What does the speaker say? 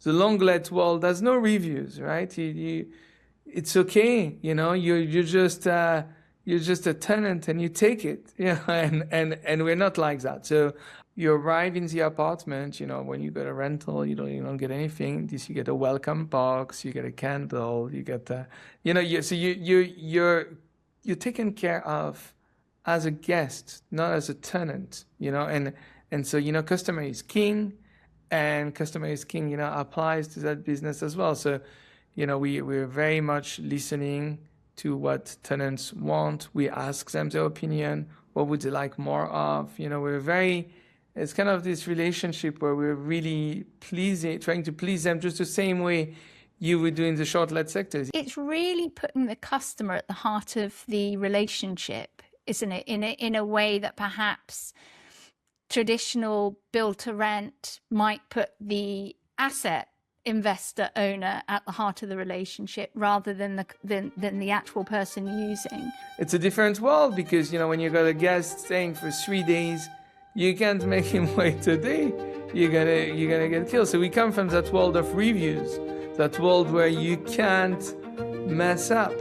The long let world, there's no reviews, right? It's okay, you're just a tenant and you take it, and we're not like that. So you arrive in the apartment, when you get a rental, you don't get anything. You get a welcome box, you get a candle, you get you're taken care of as a guest, not as a tenant, and so customer is king, and customer is king, applies to that business as well. So we're very much listening to what tenants want. We ask them their opinion. What would they like more of? It's kind of this relationship where we're really trying to please them just the same way you would do in the short let sectors. It's really putting the customer at the heart of the relationship, isn't it? In a way that perhaps traditional build to rent might put the asset investor owner at the heart of the relationship rather than the actual person using. It's a different world because when you got a guest staying for 3 days, you can't make him wait a day. You're gonna get killed. So we come from that world of reviews, that world where you can't mess up.